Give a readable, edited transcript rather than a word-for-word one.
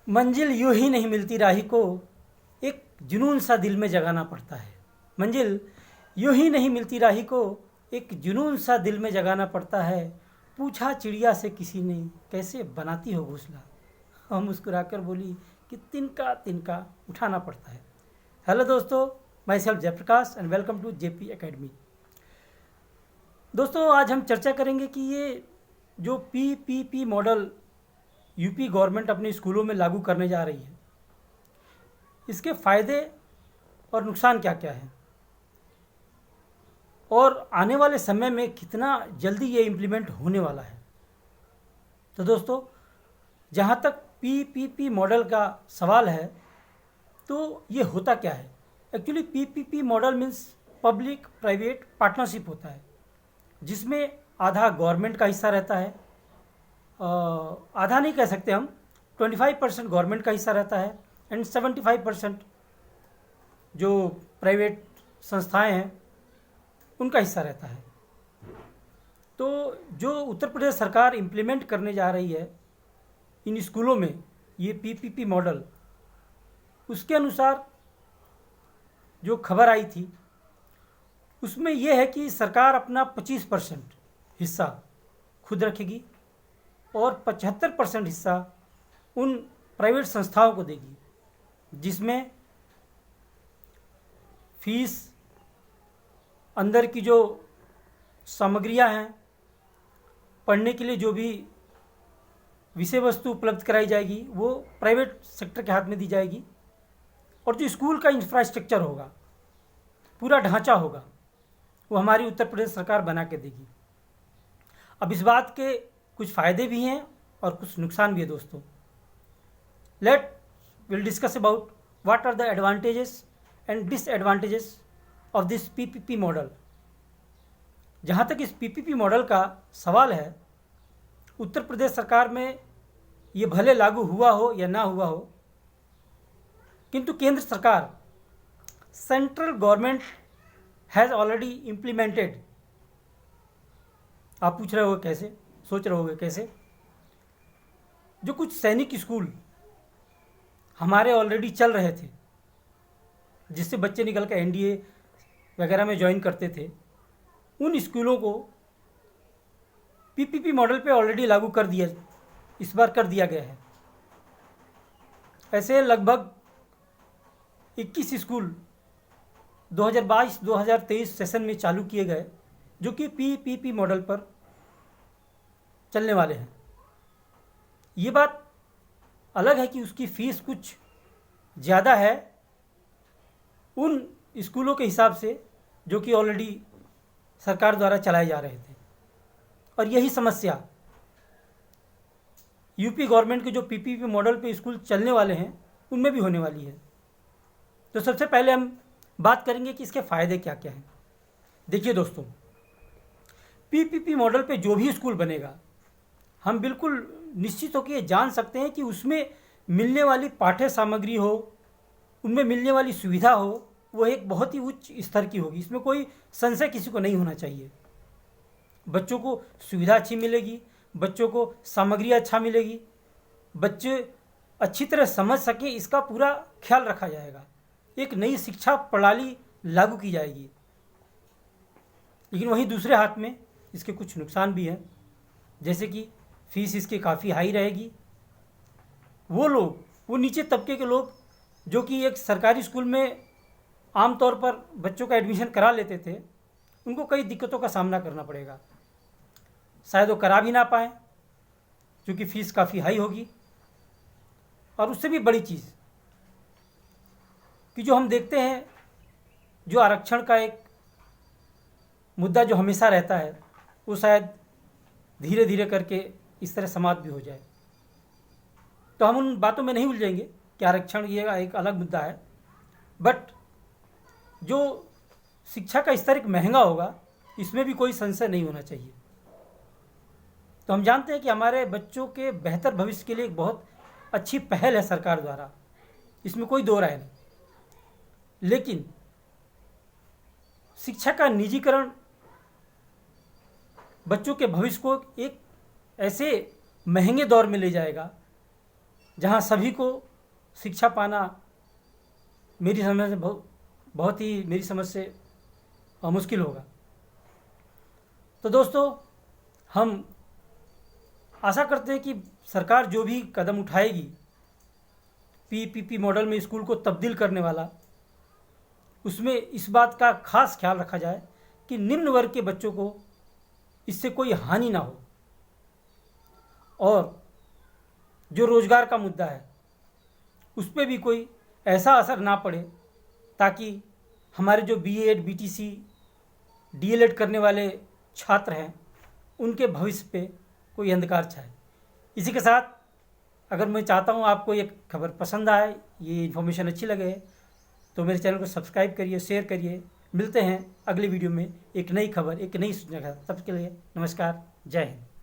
मंजिल यूं ही नहीं मिलती राही को, एक जुनून सा दिल में जगाना पड़ता है। मंजिल यूं ही नहीं मिलती राही को, एक जुनून सा दिल में जगाना पड़ता है। पूछा चिड़िया से किसी ने, कैसे बनाती हो घोंसला। हम मुस्कुराकर बोली कि तिनका तिनका उठाना पड़ता है। हेलो दोस्तों, myself Jayprakash and welcome to JP academy. दोस्तों, आज हम चर्चा करेंगे कि ये जो पीपीपी मॉडल यूपी गवर्नमेंट अपने स्कूलों में लागू करने जा रही है, इसके फ़ायदे और नुकसान क्या क्या हैं और आने वाले समय में कितना जल्दी ये इम्प्लीमेंट होने वाला है। तो दोस्तों, जहाँ तक पीपीपी मॉडल का सवाल है, तो ये होता क्या है। Actually PPP model means public private partnership होता है, जिसमें आधा गवर्नमेंट का हिस्सा रहता है, आधा नहीं कह सकते हम, 25% गवर्नमेंट का हिस्सा रहता है एंड 75% जो प्राइवेट संस्थाएं हैं उनका हिस्सा रहता है। तो जो उत्तर प्रदेश सरकार इम्प्लीमेंट करने जा रही है इन स्कूलों में ये पीपीपी मॉडल, उसके अनुसार जो खबर आई थी उसमें यह है कि सरकार अपना 25% हिस्सा खुद रखेगी और 75% हिस्सा उन प्राइवेट संस्थाओं को देगी, जिसमें फीस, अंदर की जो सामग्रियां हैं, पढ़ने के लिए जो भी विषय वस्तु उपलब्ध कराई जाएगी वो प्राइवेट सेक्टर के हाथ में दी जाएगी, और जो स्कूल का इंफ्रास्ट्रक्चर होगा, पूरा ढांचा होगा, वो हमारी उत्तर प्रदेश सरकार बना के देगी। अब इस बात के कुछ फ़ायदे भी हैं और कुछ नुकसान भी है दोस्तों। Will discuss about what are the advantages and disadvantages of this PPP model. जहाँ तक इस पीपीपी मॉडल का सवाल है, उत्तर प्रदेश सरकार में ये भले लागू हुआ हो या ना हुआ हो, किंतु केंद्र सरकार, central government has already implemented. आप पूछ रहे हो कैसे, सोच रहे होगे कैसे। जो कुछ सैनिक स्कूल हमारे ऑलरेडी चल रहे थे, जिससे बच्चे निकल कर एनडीए वगैरह में ज्वाइन करते थे, उन स्कूलों को पीपीपी मॉडल पे ऑलरेडी लागू कर दिया, इस बार कर दिया गया है। ऐसे लगभग 21 स्कूल 2022-2023 सेशन में चालू किए गए, जो कि पीपीपी मॉडल पर चलने वाले हैं। ये बात अलग है कि उसकी फ़ीस कुछ ज़्यादा है उन स्कूलों के हिसाब से जो कि ऑलरेडी सरकार द्वारा चलाए जा रहे थे, और यही समस्या यूपी गवर्नमेंट के जो पीपीपी मॉडल पे स्कूल चलने वाले हैं उनमें भी होने वाली है। तो सबसे पहले हम बात करेंगे कि इसके फ़ायदे क्या क्या हैं। देखिए दोस्तों, पीपीपी मॉडल पे जो भी स्कूल बनेगा, हम बिल्कुल निश्चित होकर ये जान सकते हैं कि उसमें मिलने वाली पाठ्य सामग्री हो, उनमें मिलने वाली सुविधा हो, वो एक बहुत ही उच्च स्तर की होगी। इसमें कोई संशय किसी को नहीं होना चाहिए। बच्चों को सुविधा अच्छी मिलेगी, बच्चों को सामग्री अच्छा मिलेगी, बच्चे अच्छी तरह समझ सकें, इसका पूरा ख्याल रखा जाएगा। एक नई शिक्षा प्रणाली लागू की जाएगी। लेकिन वहीं दूसरे हाथ में इसके कुछ नुकसान भी हैं, जैसे कि फीस इसकी काफ़ी हाई रहेगी। वो नीचे तबके के लोग जो कि एक सरकारी स्कूल में आमतौर पर बच्चों का एडमिशन करा लेते थे, उनको कई दिक्कतों का सामना करना पड़ेगा। शायद वो करा भी ना पाएँ, क्योंकि फ़ीस काफ़ी हाई होगी। और उससे भी बड़ी चीज़ कि जो हम देखते हैं, जो आरक्षण का एक मुद्दा जो हमेशा रहता है, वो शायद धीरे धीरे करके इस तरह समाप्त भी हो जाए। तो हम उन बातों में नहीं उलझेंगे कि आरक्षण ये एक अलग मुद्दा है, बट जो शिक्षा का स्तर एक महंगा होगा, इसमें भी कोई संशय नहीं होना चाहिए। तो हम जानते हैं कि हमारे बच्चों के बेहतर भविष्य के लिए एक बहुत अच्छी पहल है सरकार द्वारा, इसमें कोई दो राय नहीं। लेकिन शिक्षा का निजीकरण बच्चों के भविष्य को एक ऐसे महंगे दौर में ले जाएगा जहाँ सभी को शिक्षा पाना मेरी समझ से बहुत ही मेरी समझ से मुश्किल होगा। तो दोस्तों, हम आशा करते हैं कि सरकार जो भी कदम उठाएगी पीपीपी मॉडल में स्कूल को तब्दील करने वाला, उसमें इस बात का खास ख्याल रखा जाए कि निम्न वर्ग के बच्चों को इससे कोई हानि ना हो, और जो रोज़गार का मुद्दा है उस पर भी कोई ऐसा असर ना पड़े ताकि हमारे जो बीएड, बीटीसी, डीएलएड करने वाले छात्र हैं उनके भविष्य पे कोई अंधकार छाए। इसी के साथ अगर मैं चाहता हूँ आपको ये खबर पसंद आए, ये इन्फॉर्मेशन अच्छी लगे, तो मेरे चैनल को सब्सक्राइब करिए, शेयर करिए। मिलते हैं अगली वीडियो में एक नई खबर, एक नई सूचना के साथ। तब के लिए नमस्कार, जय हिंद।